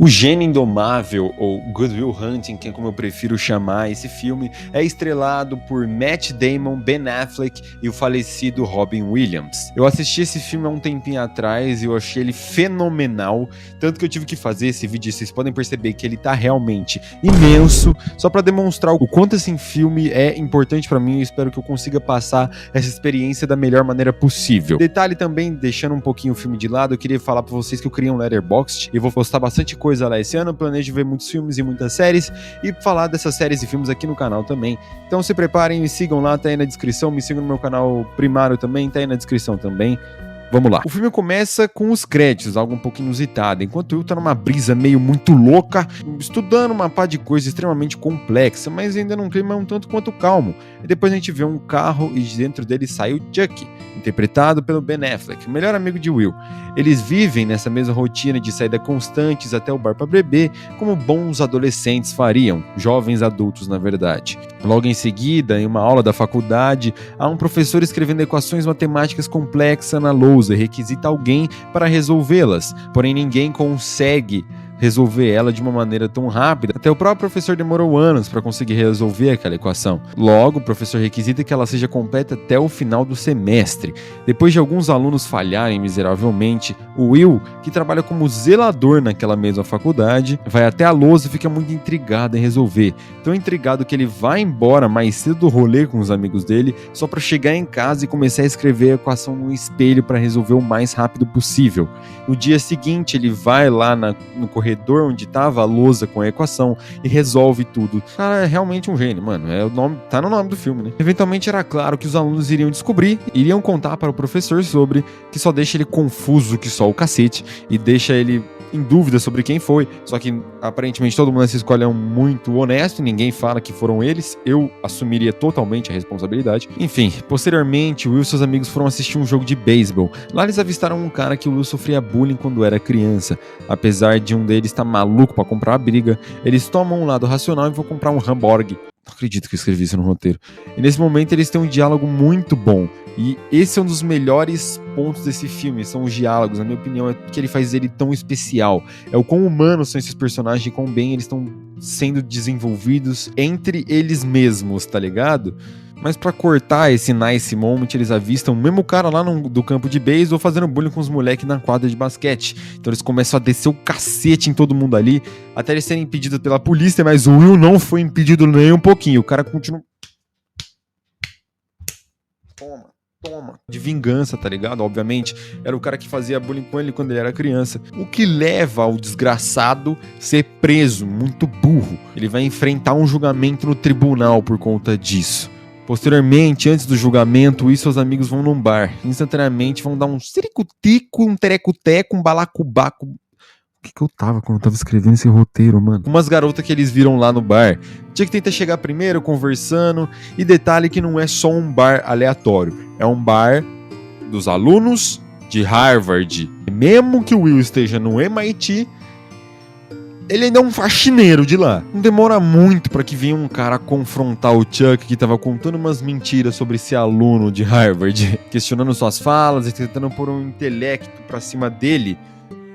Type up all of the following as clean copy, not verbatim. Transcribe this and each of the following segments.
O Gênio Indomável, ou Good Will Hunting, que é como eu prefiro chamar esse filme, é estrelado por Matt Damon, Ben Affleck e o falecido Robin Williams. Eu assisti esse filme há um tempinho atrás e eu achei ele fenomenal, tanto que eu tive que fazer esse vídeo, vocês podem perceber que ele tá realmente imenso, só pra demonstrar o quanto esse filme é importante pra mim e espero que eu consiga passar essa experiência da melhor maneira possível. Detalhe também, deixando um pouquinho o filme de lado, eu queria falar pra vocês que eu criei um Letterboxd e vou postar bastante coisa lá esse ano, eu planejo ver muitos filmes e muitas séries e falar dessas séries e filmes aqui no canal também. Então se preparem, me sigam lá, tá aí na descrição, me sigam no meu canal primário também, tá aí na descrição também. Vamos lá. O filme começa com os créditos, algo um pouco inusitado, enquanto eu tá numa brisa meio muito louca, estudando uma pá de coisa extremamente complexa, mas ainda num clima um tanto quanto calmo. E depois a gente vê um carro e dentro dele sai o Chuck, interpretado pelo Ben Affleck, o melhor amigo de Will. Eles vivem nessa mesma rotina de saída constantes até o bar para beber, como bons adolescentes fariam, jovens adultos na verdade. Logo em seguida, em uma aula da faculdade, há um professor escrevendo equações matemáticas complexas na lousa e requisita alguém para resolvê-las, porém ninguém consegue resolver ela de uma maneira tão rápida. Até o próprio professor demorou anos para conseguir resolver aquela equação. Logo, o professor requisita que ela seja completa até o final do semestre. Depois de alguns alunos falharem miseravelmente, o Will, que trabalha como zelador naquela mesma faculdade, vai até a lousa e fica muito intrigado em resolver. Tão intrigado que ele vai embora mais cedo do rolê com os amigos dele, só para chegar em casa e começar a escrever a equação no espelho para resolver o mais rápido possível. No dia seguinte, ele vai lá no corredor onde tava a lousa com a equação e resolve tudo. Cara, é realmente um gênio, mano. Tá no nome do filme, né? Eventualmente era claro que os alunos iriam descobrir, iriam contar para o professor sobre, que só deixa ele confuso que só o cacete e deixa ele em dúvida sobre quem foi, só que aparentemente todo mundo nessa escola é muito honesto, ninguém fala que foram eles, eu assumiria totalmente a responsabilidade. Enfim, posteriormente, Will e seus amigos foram assistir um jogo de beisebol. Lá eles avistaram um cara que o Will sofria bullying quando era criança. Apesar de um deles estar maluco pra comprar a briga, eles tomam um lado racional e vão comprar um hambúrguer. Não acredito que eu escrevi isso no roteiro. E nesse momento eles têm um diálogo muito bom. E esse é um dos melhores pontos desse filme, são os diálogos, na minha opinião, é que ele faz ele tão especial. É o quão humanos são esses personagens e quão bem eles estão sendo desenvolvidos entre eles mesmos, tá ligado? Mas pra cortar esse nice moment, eles avistam o mesmo cara lá do campo de beisebol fazendo bullying com os moleques na quadra de basquete. Então eles começam a descer o cacete em todo mundo ali, até eles serem impedidos pela polícia, mas o Will não foi impedido nem um pouquinho. O cara continua... Toma. De vingança, tá ligado? Obviamente, era o cara que fazia bullying com ele quando ele era criança. O que leva ao desgraçado ser preso, muito burro. Ele vai enfrentar um julgamento no tribunal por conta disso. Posteriormente, antes do julgamento, Will e seus amigos vão num bar. Instantaneamente vão dar um ciricutico, um terecuteco, um balacubaco. O que eu tava quando eu tava escrevendo esse roteiro, mano? Umas garotas que eles viram lá no bar. Tinha que tentar chegar primeiro, conversando. E detalhe que não é só um bar aleatório. É um bar dos alunos de Harvard. Mesmo que o Will esteja no MIT, ele ainda é um faxineiro de lá. Não demora muito pra que venha um cara confrontar o Chuck, que tava contando umas mentiras sobre esse aluno de Harvard, questionando suas falas e tentando pôr um intelecto pra cima dele.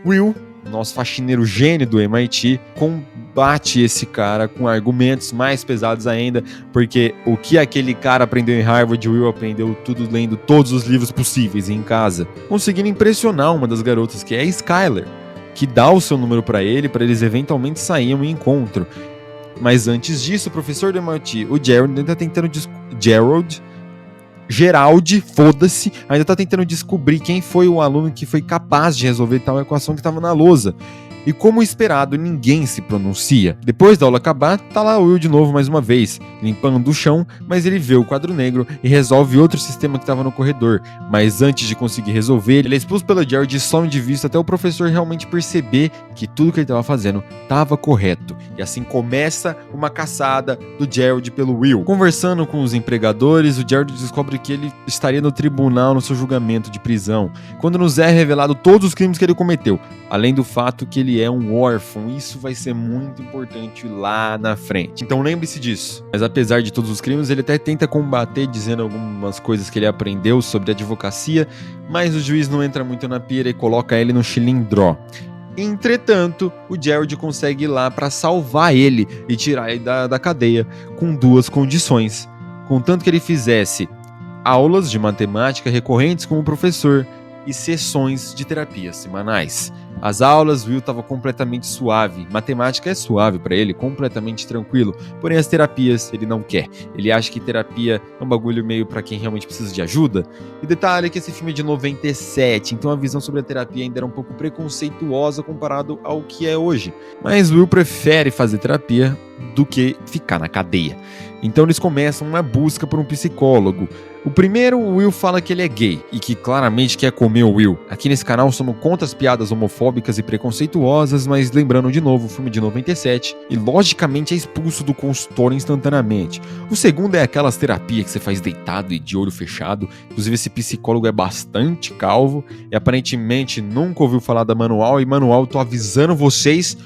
Will, nosso faxineiro gênio do MIT, combate esse cara com argumentos mais pesados ainda, porque o que aquele cara aprendeu em Harvard, Will aprendeu tudo lendo todos os livros possíveis em casa, conseguindo impressionar uma das garotas, que é a Skyler, que dá o seu número para eles eventualmente saírem um encontro. Mas antes disso, o professor do MIT, o Gerald, ainda tá tentando Gerald, foda-se, ainda tá tentando descobrir quem foi o aluno que foi capaz de resolver tal equação que estava na lousa. E como esperado, ninguém se pronuncia. Depois da aula acabar, tá lá o Will de novo mais uma vez, limpando o chão, mas ele vê o quadro negro e resolve outro sistema que estava no corredor. Mas antes de conseguir resolver, ele é expulso pelo Gerald e some de vista até o professor realmente perceber que tudo que ele estava fazendo estava correto. E assim começa uma caçada do Gerald pelo Will. Conversando com os empregadores, o Gerald descobre que ele estaria no tribunal no seu julgamento de prisão, quando nos é revelado todos os crimes que ele cometeu, além do fato que ele é um órfão. Isso vai ser muito importante lá na frente. Então lembre-se disso. Mas apesar de todos os crimes, ele até tenta combater dizendo algumas coisas que ele aprendeu sobre advocacia, mas o juiz não entra muito na pira e coloca ele no chilindró. Entretanto, o Jared consegue ir lá para salvar ele e tirar ele da cadeia com 2 condições. Contanto que ele fizesse aulas de matemática recorrentes com o professor e sessões de terapia semanais. As aulas, Will estava completamente suave. Matemática é suave para ele, completamente tranquilo. Porém, as terapias ele não quer. Ele acha que terapia é um bagulho meio para quem realmente precisa de ajuda. E detalhe que esse filme é de 97, então a visão sobre a terapia ainda era um pouco preconceituosa comparado ao que é hoje. Mas Will prefere fazer terapia do que ficar na cadeia. Então eles começam uma busca por um psicólogo. O primeiro, o Will fala que ele é gay e que claramente quer comer o Will. Aqui nesse canal somos contra as piadas homofóbicas e preconceituosas, mas lembrando de novo, o filme de 97, e logicamente é expulso do consultório instantaneamente. O segundo é aquelas terapias que você faz deitado e de olho fechado. Inclusive esse psicólogo é bastante calvo e aparentemente nunca ouviu falar da Manual, e Manual, tô avisando vocês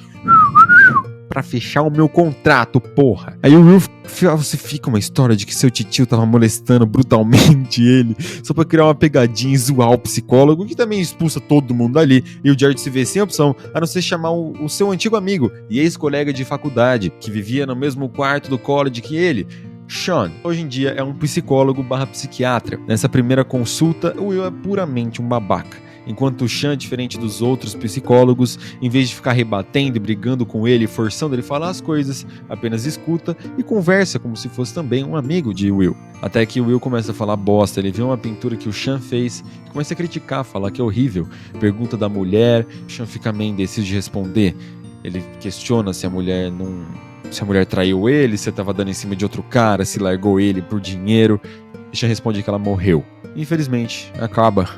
pra fechar o meu contrato, porra. Aí o Will falsifica uma história de que seu titio tava molestando brutalmente ele, só pra criar uma pegadinha e zoar o psicólogo, que também expulsa todo mundo dali, e o Jared se vê sem opção, a não ser chamar o seu antigo amigo e ex-colega de faculdade, que vivia no mesmo quarto do college que ele, Sean. Hoje em dia é um psicólogo / psiquiatra. Nessa primeira consulta, o Will é puramente um babaca. Enquanto o Sean, diferente dos outros psicólogos, em vez de ficar rebatendo e brigando com ele, forçando ele a falar as coisas, apenas escuta e conversa como se fosse também um amigo de Will. Até que o Will começa a falar bosta, ele vê uma pintura que o Sean fez e começa a criticar, falar que é horrível. Pergunta da mulher, o Sean fica meio indeciso de responder. Ele questiona se a mulher traiu ele, se estava dando em cima de outro cara, se largou ele por dinheiro. E Sean responde que ela morreu. Infelizmente, acaba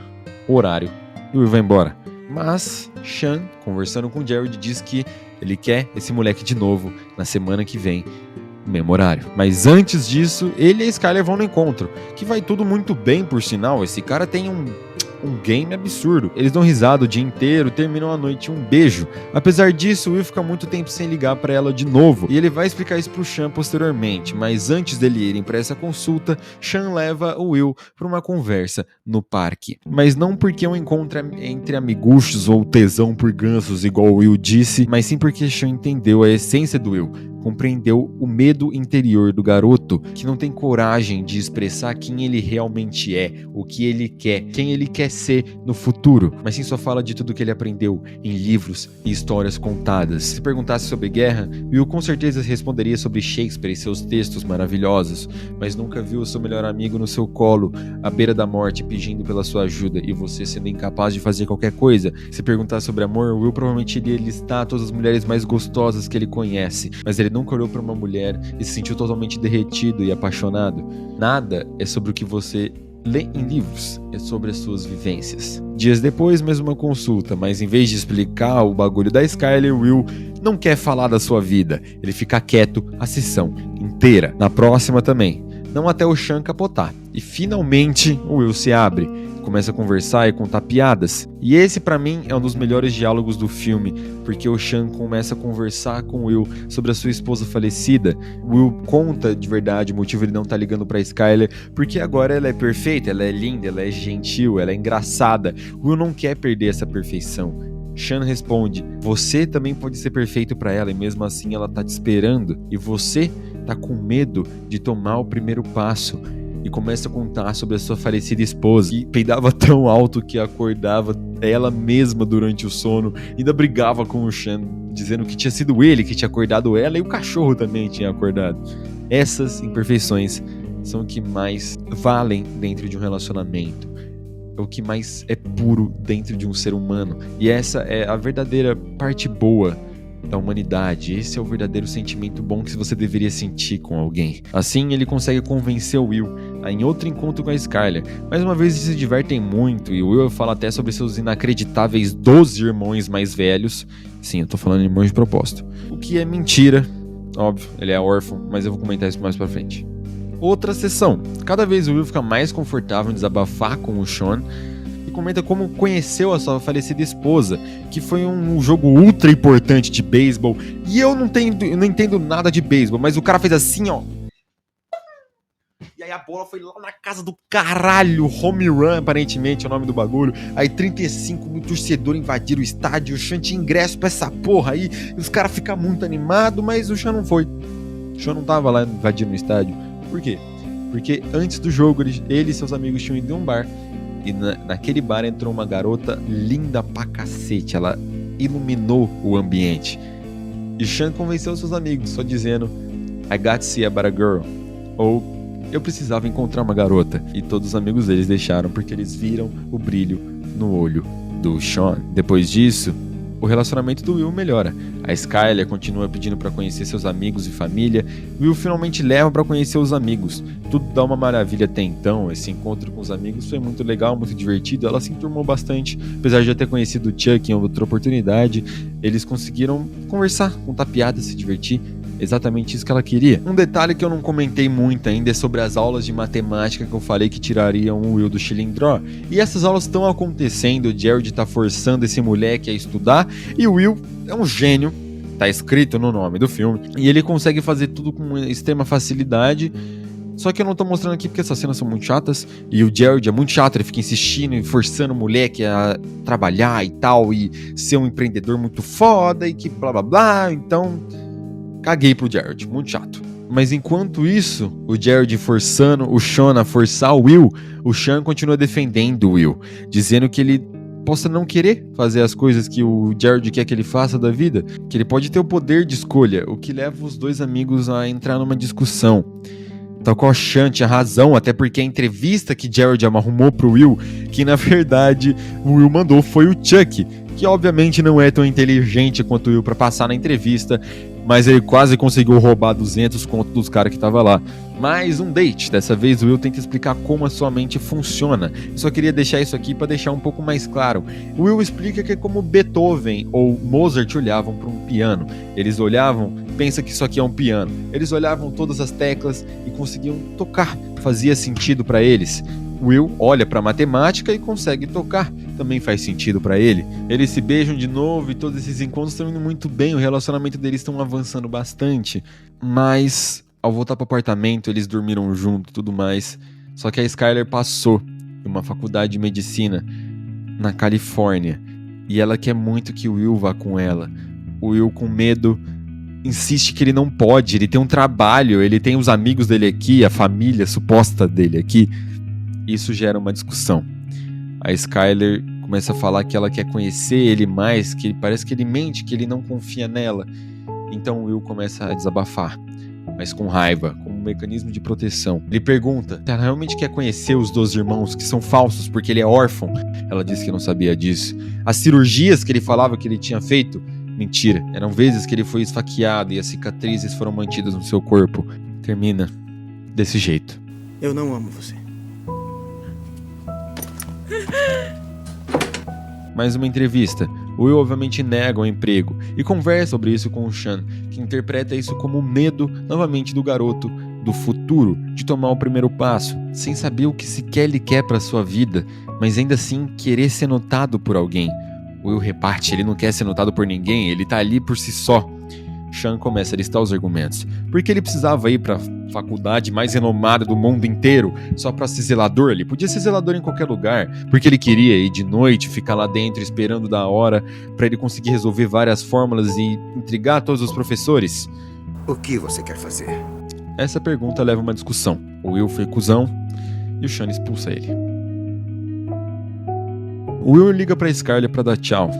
o horário e o Will vai embora. Mas Sean, conversando com o Jared, diz que ele quer esse moleque de novo na semana que vem, no mesmo horário. Mas antes disso, ele e a Skyler vão no encontro, que vai tudo muito bem, por sinal. Esse cara tem um game absurdo. Eles dão risada o dia inteiro, terminam a noite um beijo. Apesar disso, o Will fica muito tempo sem ligar pra ela de novo, e ele vai explicar isso pro Sean posteriormente, mas antes dele irem pra essa consulta, Sean leva o Will pra uma conversa no parque. Mas não porque é um encontro entre amiguchos ou tesão por gansos, igual o Will disse, mas sim porque Sean entendeu a essência do Will, compreendeu o medo interior do garoto, que não tem coragem de expressar quem ele realmente é, o que ele quer, quem ele quer ser no futuro, mas sim só fala de tudo que ele aprendeu em livros e histórias contadas. Se perguntasse sobre guerra, Will com certeza responderia sobre Shakespeare e seus textos maravilhosos, mas nunca viu o seu melhor amigo no seu colo, à beira da morte, pedindo pela sua ajuda, e você sendo incapaz de fazer qualquer coisa. Se perguntasse sobre amor, Will provavelmente iria listar todas as mulheres mais gostosas que ele conhece, mas ele nunca olhou para uma mulher e se sentiu totalmente derretido e apaixonado. Nada é sobre o que você lê em livros, é sobre as suas vivências. Dias depois, mais uma consulta, mas em vez de explicar o bagulho da Skyler, Will não quer falar da sua vida. Ele fica quieto a sessão inteira. Na próxima também. Não até o Sean capotar. E finalmente o Will se abre, começa a conversar e contar piadas. E esse pra mim é um dos melhores diálogos do filme, porque o Sean começa a conversar com o Will sobre a sua esposa falecida. O Will conta de verdade o motivo de ele não estar ligando pra Skyler, porque agora ela é perfeita, ela é linda, ela é gentil, ela é engraçada. O Will não quer perder essa perfeição. Sean responde: você também pode ser perfeito pra ela e mesmo assim ela tá te esperando, e você tá com medo de tomar o primeiro passo. E começa a contar sobre a sua falecida esposa, que peidava tão alto que acordava ela mesma durante o sono, ainda brigava com o Sean, dizendo que tinha sido ele que tinha acordado ela e o cachorro também tinha acordado. Essas imperfeições são o que mais valem dentro de um relacionamento, é o que mais é puro dentro de um ser humano, e essa é a verdadeira parte boa da humanidade. Esse é o verdadeiro sentimento bom que você deveria sentir com alguém. Assim, ele consegue convencer o Will a em outro encontro com a Skyler. Mais uma vez, eles se divertem muito, e o Will fala até sobre seus inacreditáveis 12 irmãos mais velhos. Sim, eu tô falando irmãos de propósito. O que é mentira, óbvio, ele é órfão, mas eu vou comentar isso mais pra frente. Outra sessão. Cada vez o Will fica mais confortável em desabafar com o Sean, e comenta como conheceu a sua falecida esposa, que foi um jogo ultra importante de beisebol, e eu não entendo nada de beisebol, mas o cara fez assim, ó, e Aí a bola foi lá na casa do caralho, home run, aparentemente é o nome do bagulho. Aí 35 mil torcedores invadiram o estádio, o Sean tinha ingresso pra essa porra aí, e os caras ficam muito animados, mas o Sean não foi. O Sean não tava lá invadindo o estádio. Por quê? Porque antes do jogo, ele e seus amigos tinham ido em um bar, e naquele bar entrou uma garota linda pra cacete, ela iluminou o ambiente. E Sean convenceu seus amigos, só dizendo I got to see about a girl, ou eu precisava encontrar uma garota. E todos os amigos deles deixaram porque eles viram o brilho no olho do Sean. Depois disso, o relacionamento do Will melhora. A Skyler continua pedindo para conhecer seus amigos e família. Will finalmente leva para conhecer os amigos. Tudo dá uma maravilha até então. Esse encontro com os amigos foi muito legal, muito divertido. Ela se enturmou bastante. Apesar de já ter conhecido o Chuck em outra oportunidade, eles conseguiram conversar, contar piadas, se divertir. Exatamente isso que ela queria. Um detalhe que eu não comentei muito ainda é sobre as aulas de matemática que eu falei que tirariam o Will do Chilindró. E essas aulas estão acontecendo, o Jared tá forçando esse moleque a estudar, e o Will é um gênio, tá escrito no nome do filme, e ele consegue fazer tudo com extrema facilidade. Só que eu não tô mostrando aqui porque essas cenas são muito chatas, e o Jared é muito chato, ele fica insistindo e forçando o moleque a trabalhar e tal, e ser um empreendedor muito foda, e que blá blá blá, então... Caguei pro Jared, muito chato. Mas enquanto isso, o Jared forçando o Sean a forçar o Will, o Sean continua defendendo o Will, dizendo que ele possa não querer fazer as coisas que o Jared quer que ele faça da vida, que ele pode ter o poder de escolha, o que leva os dois amigos a entrar numa discussão. Tal qual Sean tinha razão, até porque a entrevista que Jared arrumou pro Will, que na verdade o Will mandou foi o Chuck, que obviamente não é tão inteligente quanto o Will pra passar na entrevista, mas ele quase conseguiu roubar 200 conto dos caras que estavam lá. Mais um date, dessa vez o Will tenta explicar como a sua mente funciona. Eu só queria deixar isso aqui para deixar um pouco mais claro. O Will explica que é como Beethoven ou Mozart olhavam para um piano. Eles olhavam, pensa que isso aqui é um piano. Eles olhavam todas as teclas e conseguiam tocar, fazia sentido para eles. Will olha para matemática e consegue tocar, também faz sentido para ele. Eles se beijam de novo e todos esses encontros estão indo muito bem, o relacionamento deles estão avançando bastante. Mas ao voltar pro apartamento eles dormiram junto e tudo mais. Só que a Skyler passou em uma faculdade de medicina na Califórnia e ela quer muito que o Will vá com ela. O Will, com medo, insiste que ele não pode, ele tem um trabalho, ele tem os amigos dele aqui, a família suposta dele aqui. Isso gera uma discussão. A Skyler começa a falar que ela quer conhecer ele mais, que parece que ele mente, que ele não confia nela. Então o Will começa a desabafar, mas com raiva, como um mecanismo de proteção. Ele pergunta se ela realmente quer conhecer os 2 irmãos, que são falsos porque ele é órfão. Ela disse que não sabia disso. As cirurgias que ele falava que ele tinha feito, mentira. Eram vezes que ele foi esfaqueado e as cicatrizes foram mantidas no seu corpo. Termina desse jeito. Eu não amo você. Mais uma entrevista. O Will obviamente nega o emprego e conversa sobre isso com o Sean, que interpreta isso como medo, novamente, do garoto do futuro, de tomar o primeiro passo, sem saber o que sequer ele quer para sua vida, mas ainda assim querer ser notado por alguém. O Will reparte, ele não quer ser notado por ninguém, ele tá ali por si só. Sean começa a listar os argumentos. Porque ele precisava ir pra faculdade mais renomada do mundo inteiro só pra ser zelador? Ele podia ser zelador em qualquer lugar. Porque ele queria ir de noite, ficar lá dentro esperando da hora pra ele conseguir resolver várias fórmulas e intrigar todos os professores? O que você quer fazer? Essa pergunta leva a uma discussão. O Will foi cuzão e o Sean expulsa ele. O Will liga pra Skyler pra dar tchau.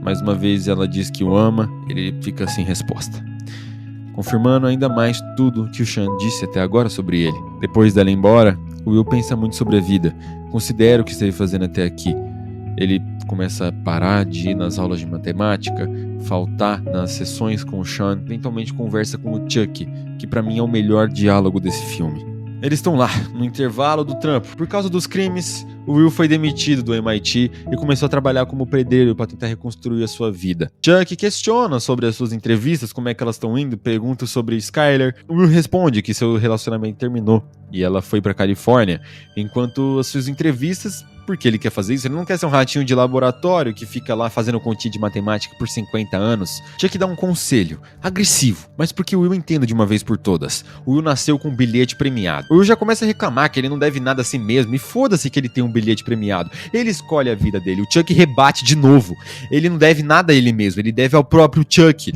Mais uma vez ela diz que o ama, ele fica sem resposta, confirmando ainda mais tudo que o Sean disse até agora sobre ele. Depois dela ir embora, o Will pensa muito sobre a vida, considera o que esteve fazendo até aqui. Ele começa a parar de ir nas aulas de matemática, faltar nas sessões com o Sean, eventualmente conversa com o Chuck, que pra mim é o melhor diálogo desse filme. Eles estão lá, no intervalo do trampo. Por causa dos crimes, o Will foi demitido do MIT e começou a trabalhar como pedreiro para tentar reconstruir a sua vida. Chuck questiona sobre as suas entrevistas, como é que elas estão indo, pergunta sobre Skyler. O Will responde que seu relacionamento terminou e ela foi pra Califórnia, enquanto as suas entrevistas, porque ele quer fazer isso, ele não quer ser um ratinho de laboratório que fica lá fazendo continha de matemática por 50 anos. Tinha que dar um conselho, agressivo, mas porque o Will entenda de uma vez por todas. O Will nasceu com um bilhete premiado. O Will já começa a reclamar que ele não deve nada a si mesmo, e foda-se que ele tem um bilhete premiado. Ele escolhe a vida dele, o Chuck rebate de novo. Ele não deve nada a ele mesmo, ele deve ao próprio Chuck.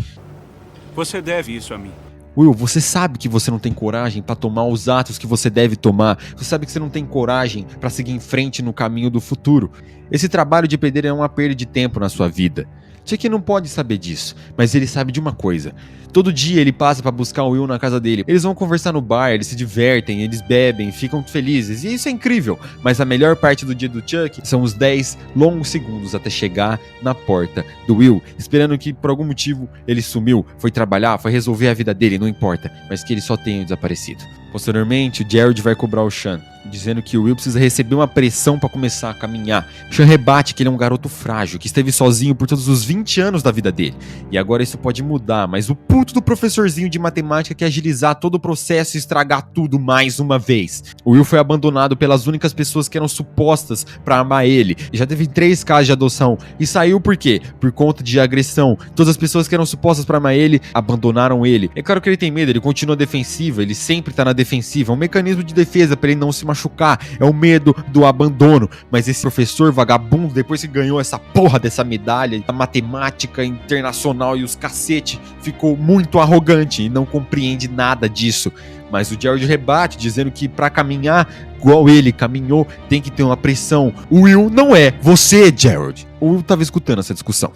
Você deve isso a mim. Will, você sabe que você não tem coragem pra tomar os atos que você deve tomar. Você sabe que você não tem coragem pra seguir em frente no caminho do futuro. Esse trabalho de pedreiro é uma perda de tempo na sua vida. Chuck não pode saber disso, mas ele sabe de uma coisa. Todo dia ele passa pra buscar o Will na casa dele. Eles vão conversar no bar, eles se divertem, eles bebem, ficam felizes. E isso é incrível. Mas a melhor parte do dia do Chuck são os 10 longos segundos até chegar na porta do Will, esperando que por algum motivo ele sumiu, foi trabalhar, foi resolver a vida dele, não importa, mas que ele só tenha desaparecido. Posteriormente, o Jared vai cobrar o Sean, dizendo que o Will precisa receber uma pressão pra começar a caminhar. Sean rebate que ele é um garoto frágil, que esteve sozinho por todos os 20 anos da vida dele. E agora isso pode mudar, mas o puto do professorzinho de matemática quer agilizar todo o processo e estragar tudo mais uma vez. O Will foi abandonado pelas únicas pessoas que eram supostas pra amar ele. E já teve 3 casos de adoção. E saiu por quê? Por conta de agressão. Todas as pessoas que eram supostas pra amar ele, abandonaram ele. É claro que ele tem medo, ele continua defensivo, ele sempre tá na defensiva. É um mecanismo de defesa pra ele não se machucar. É o medo do abandono. Mas esse professor vagabundo, depois que ganhou essa porra dessa medalha, a matemática internacional e os cacete, ficou muito arrogante e não compreende nada disso. Mas o Jared rebate, dizendo que pra caminhar igual ele caminhou, tem que ter uma pressão. O Will não é você, Jared. O Will tava escutando essa discussão.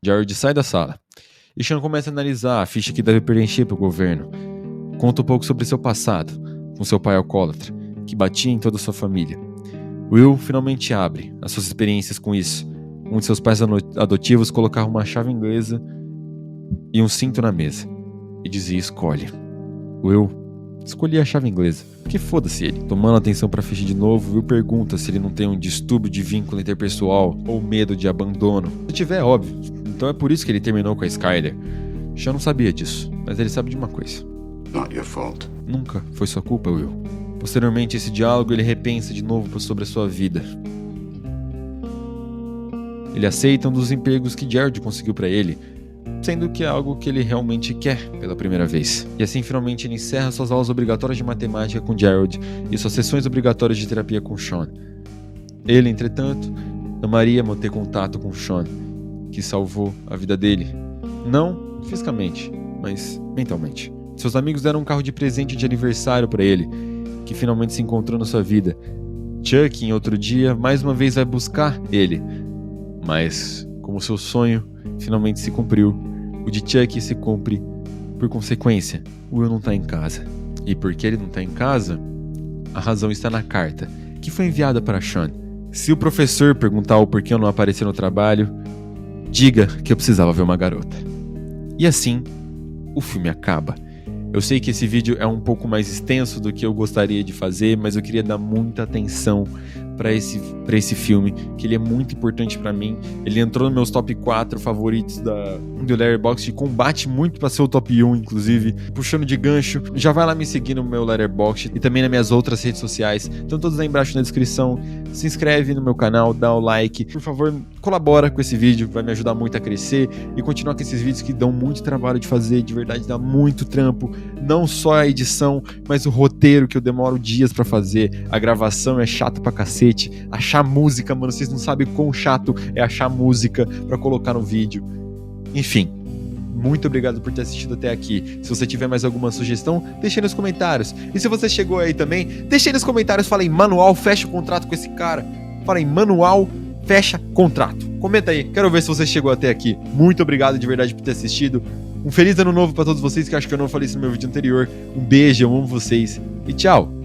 Jared sai da sala. E Sean começa a analisar a ficha que deve preencher pro governo. Conta um pouco sobre seu passado, com seu pai alcoólatra, que batia em toda a sua família. Will finalmente abre as suas experiências com isso. Um de seus pais adotivos colocava uma chave inglesa e um cinto na mesa, e dizia: escolhe. Will escolhia a chave inglesa, porque foda-se ele. Tomando atenção pra ficha de novo, Will pergunta se ele não tem um distúrbio de vínculo interpessoal ou medo de abandono. Se tiver, óbvio. Então é por isso que ele terminou com a Skyler. Sean não sabia disso, mas ele sabe de uma coisa. Not your fault. Nunca foi sua culpa, Will. Posteriormente, esse diálogo ele repensa de novo sobre a sua vida. Ele aceita um dos empregos que Jared conseguiu pra ele, sendo que é algo que ele realmente quer pela primeira vez. E assim, finalmente, ele encerra suas aulas obrigatórias de matemática com Jared e suas sessões obrigatórias de terapia com Sean. Ele, entretanto, amaria manter contato com Sean, que salvou a vida dele. Não fisicamente, mas mentalmente. Seus amigos deram um carro de presente de aniversário pra ele, que finalmente se encontrou na sua vida. Chuck, em outro dia, mais uma vez vai buscar ele. Mas, como seu sonho finalmente se cumpriu, o de Chuck se cumpre por consequência. O Will não tá em casa. E porque ele não tá em casa, a razão está na carta, que foi enviada para Sean. Se o professor perguntar o porquê eu não apareci no trabalho, diga que eu precisava ver uma garota. E assim, o filme acaba. Eu sei que esse vídeo é um pouco mais extenso do que eu gostaria de fazer, mas eu queria dar muita atenção pra esse filme, que ele é muito importante pra mim. Ele entrou nos meus top 4 favoritos do Letterboxd, combate muito pra ser o top 1, inclusive. Puxando de gancho, já vai lá me seguir no meu Letterboxd e também nas minhas outras redes sociais. Estão todos aí embaixo na descrição. Se inscreve no meu canal, dá o like. Por favor, colabora com esse vídeo, vai me ajudar muito a crescer e continuar com esses vídeos que dão muito trabalho de fazer, de verdade dá muito trampo. Não só a edição, mas o roteiro que eu demoro dias pra fazer. A gravação é chata pra cacete. Achar música, mano, vocês não sabem quão chato é achar música pra colocar no vídeo. Enfim, muito obrigado por ter assistido até aqui. Se você tiver mais alguma sugestão, deixa aí nos comentários. E se você chegou aí também, deixa aí nos comentários, fala em manual, fecha o contrato com esse cara. Fala em manual, fecha contrato. Comenta aí, quero ver se você chegou até aqui. Muito obrigado de verdade por ter assistido. Um feliz ano novo pra todos vocês, que acho que eu não falei isso no meu vídeo anterior. Um beijo, eu amo vocês e tchau!